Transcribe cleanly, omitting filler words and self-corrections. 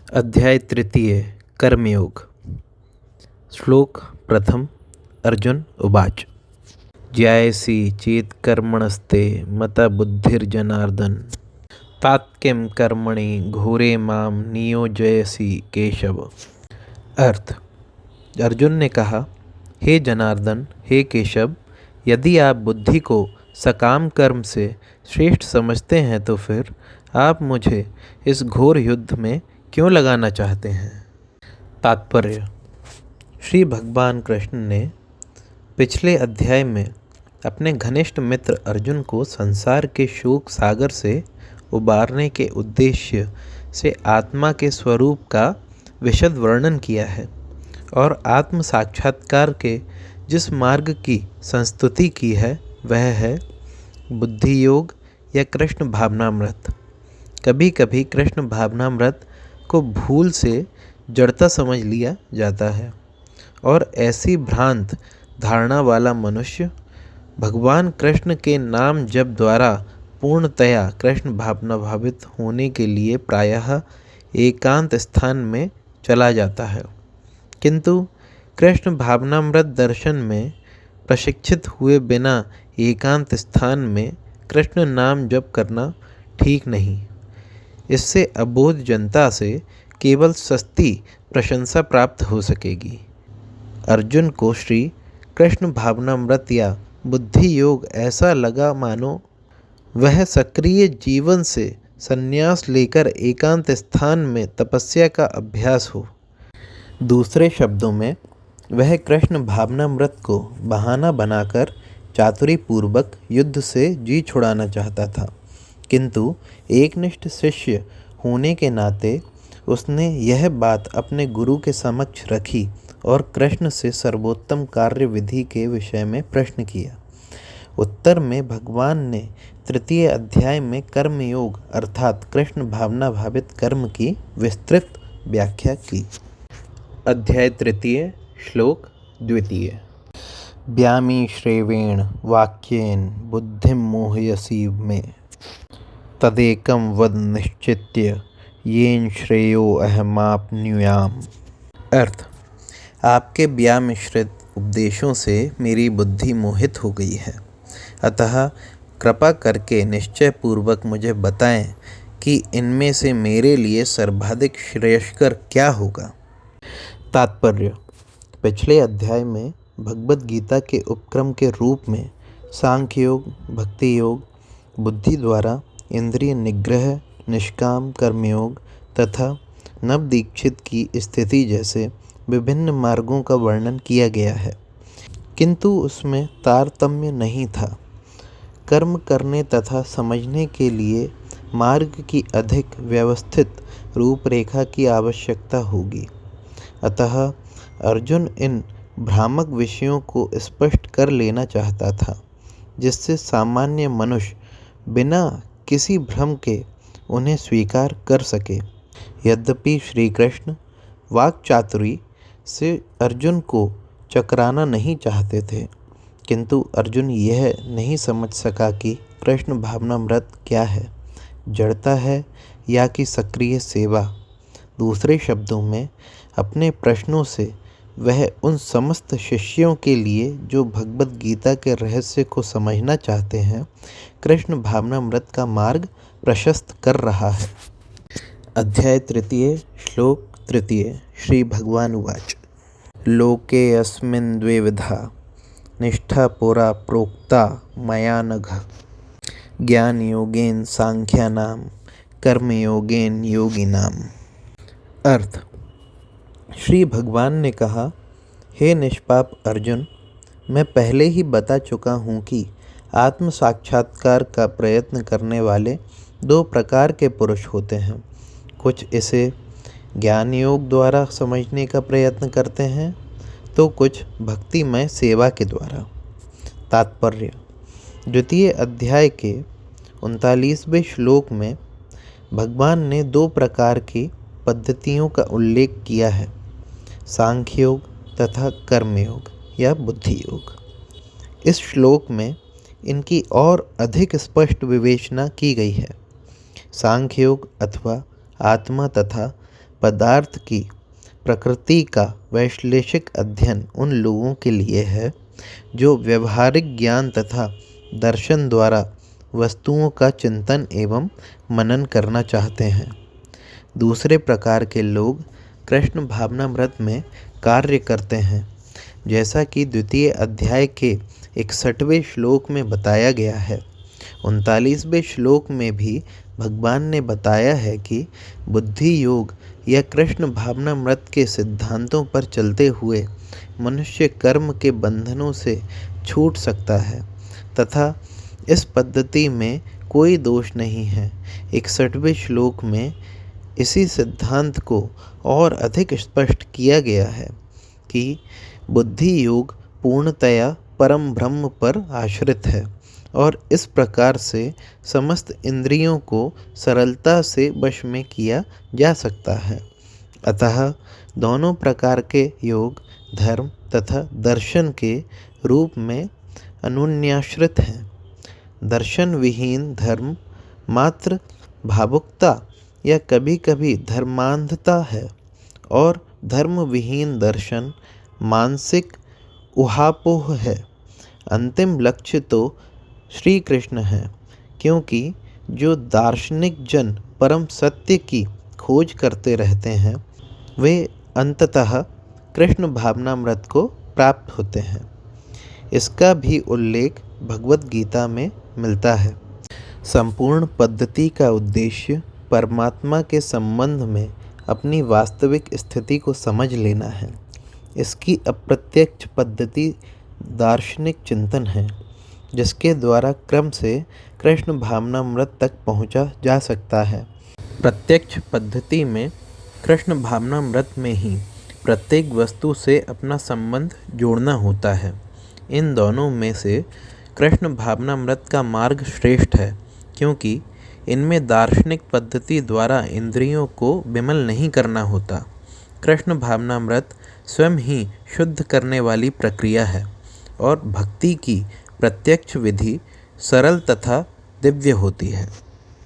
अध्याय तृतीय कर्मयोग। श्लोक प्रथम। अर्जुन उवाच। ज्यायसि चेत् कर्मणस्ते मता बुद्धिर्जनार्दन तात्किं कर्मणि घोरे मां नियोजयसि केशव। अर्थ। अर्जुन ने कहा, हे जनार्दन, हे केशव, यदि आप बुद्धि को सकाम कर्म से श्रेष्ठ समझते हैं तो फिर आप मुझे इस घोर युद्ध में क्यों लगाना चाहते हैं। तात्पर्य। श्री भगवान कृष्ण ने पिछले अध्याय में अपने घनिष्ठ मित्र अर्जुन को संसार के शोक सागर से उबारने के उद्देश्य से आत्मा के स्वरूप का विशद वर्णन किया है और आत्म साक्षात्कार के जिस मार्ग की संस्तुति की है वह है बुद्धि योग या कृष्ण भावनामृत। कभी कभी कृष्ण भावनामृत को भूल से जड़ता समझ लिया जाता है और ऐसी भ्रांत धारणा वाला मनुष्य भगवान कृष्ण के नाम जप द्वारा पूर्णतया कृष्ण भावना भावित होने के लिए प्रायः एकांत स्थान में चला जाता है। किंतु कृष्ण भावनामृत दर्शन में प्रशिक्षित हुए बिना एकांत स्थान में कृष्ण नाम जप करना ठीक नहीं। इससे अबोध जनता से केवल सस्ती प्रशंसा प्राप्त हो सकेगी। अर्जुन को श्री कृष्ण भावनामृत या बुद्धि योग ऐसा लगा मानो वह सक्रिय जीवन से संन्यास लेकर एकांत स्थान में तपस्या का अभ्यास हो। दूसरे शब्दों में वह कृष्ण भावनामृत को बहाना बनाकर चातुरीपूर्वक युद्ध से जी छुड़ाना चाहता था। किंतु एकनिष्ठ शिष्य होने के नाते उसने यह बात अपने गुरु के समक्ष रखी और कृष्ण से सर्वोत्तम कार्य विधि के विषय में प्रश्न किया। उत्तर में भगवान ने तृतीय अध्याय में कर्मयोग अर्थात कृष्ण भावना भावित कर्म की विस्तृत व्याख्या की। अध्याय तृतीय श्लोक द्वितीय। ब्यामी श्रेवेण वाक्येन बुद्धिं मोहयसी मे तदेकं वद निश्चित्य येन श्रेयो अहमाप्नुयाम। अर्थ। आपके व्यामिश्रित उपदेशों से मेरी बुद्धि मोहित हो गई है, अतः कृपा करके निश्चय पूर्वक मुझे बताएं कि इनमें से मेरे लिए सर्वाधिक श्रेयस्कर क्या होगा। तात्पर्य। पिछले अध्याय में भगवद गीता के उपक्रम के रूप में सांख्य योग, भक्ति योग, बुद्धि द्वारा इंद्रिय निग्रह, निष्काम कर्मयोग तथा नवदीक्षित की स्थिति जैसे विभिन्न मार्गों का वर्णन किया गया है, किंतु उसमें तारतम्य नहीं था। कर्म करने तथा समझने के लिए मार्ग की अधिक व्यवस्थित रूपरेखा की आवश्यकता होगी। अतः अर्जुन इन भ्रामक विषयों को स्पष्ट कर लेना चाहता था, जिससे सामान्य मनुष्य बिना किसी भ्रम के उन्हें स्वीकार कर सके। यद्यपि श्री कृष्ण वाक् चातुरी से अर्जुन को चकराना नहीं चाहते थे, किंतु अर्जुन यह नहीं समझ सका कि कृष्ण भावनामृत क्या है, जड़ता है या कि सक्रिय सेवा। दूसरे शब्दों में अपने प्रश्नों से वह उन समस्त शिष्यों के लिए जो भगवद गीता के रहस्य को समझना चाहते हैं कृष्ण भावनामृत का मार्ग प्रशस्त कर रहा है। अध्याय तृतीय श्लोक तृतीय। श्री भगवान उवाच। लोके अस्मिन् द्विविधा निष्ठा पुरा प्रोक्ता मया नघ ज्ञानयोगेन सांख्यानां कर्मयोगेन योगिनाम। अर्थ। श्री भगवान ने कहा, हे निष्पाप अर्जुन, मैं पहले ही बता चुका हूँ कि आत्म साक्षात्कार का प्रयत्न करने वाले दो प्रकार के पुरुष होते हैं। कुछ इसे ज्ञान योग द्वारा समझने का प्रयत्न करते हैं तो कुछ भक्तिमय सेवा के द्वारा। तात्पर्य। द्वितीय अध्याय के 39वें श्लोक में भगवान ने दो प्रकार की पद्धतियों का उल्लेख किया है, सांख्य योग तथा कर्मयोग या बुद्धि योग। इस श्लोक में इनकी और अधिक स्पष्ट विवेचना की गई है। सांख्य योग अथवा आत्मा तथा पदार्थ की प्रकृति का वैश्लेषिक अध्ययन उन लोगों के लिए है जो व्यवहारिक ज्ञान तथा दर्शन द्वारा वस्तुओं का चिंतन एवं मनन करना चाहते हैं। दूसरे प्रकार के लोग कृष्ण भावनामृत में कार्य करते हैं, जैसा कि द्वितीय अध्याय के 61वें श्लोक में बताया गया है। 39वें श्लोक में भी भगवान ने बताया है कि बुद्धि योग या कृष्ण भावनामृत के सिद्धांतों पर चलते हुए मनुष्य कर्म के बंधनों से छूट सकता है तथा इस पद्धति में कोई दोष नहीं है। 61वें श्लोक में इसी सिद्धांत को और अधिक स्पष्ट किया गया है कि बुद्धि योग पूर्णतया परम ब्रह्म पर आश्रित है और इस प्रकार से समस्त इंद्रियों को सरलता से वश में किया जा सकता है। अतः दोनों प्रकार के योग धर्म तथा दर्शन के रूप में अनुन्याश्रित हैं। दर्शन विहीन धर्म मात्र भावुकता या कभी कभी धर्मांधता है और धर्म विहीन दर्शन मानसिक उहापोह है। अंतिम लक्ष्य तो श्री कृष्ण है, क्योंकि जो दार्शनिक जन परम सत्य की खोज करते रहते हैं वे अंततः कृष्ण भावनामृत को प्राप्त होते हैं। इसका भी उल्लेख भगवत गीता में मिलता है। संपूर्ण पद्धति का उद्देश्य परमात्मा के संबंध में अपनी वास्तविक स्थिति को समझ लेना है। इसकी अप्रत्यक्ष पद्धति दार्शनिक चिंतन है, जिसके द्वारा क्रम से कृष्ण भावनामृत तक पहुंचा जा सकता है। प्रत्यक्ष पद्धति में कृष्ण भावनामृत में ही प्रत्येक वस्तु से अपना संबंध जोड़ना होता है। इन दोनों में से कृष्ण भावनामृत का मार्ग श्रेष्ठ है, क्योंकि इनमें दार्शनिक पद्धति द्वारा इंद्रियों को विमल नहीं करना होता। कृष्ण भावनामृत स्वयं ही शुद्ध करने वाली प्रक्रिया है और भक्ति की प्रत्यक्ष विधि सरल तथा दिव्य होती है।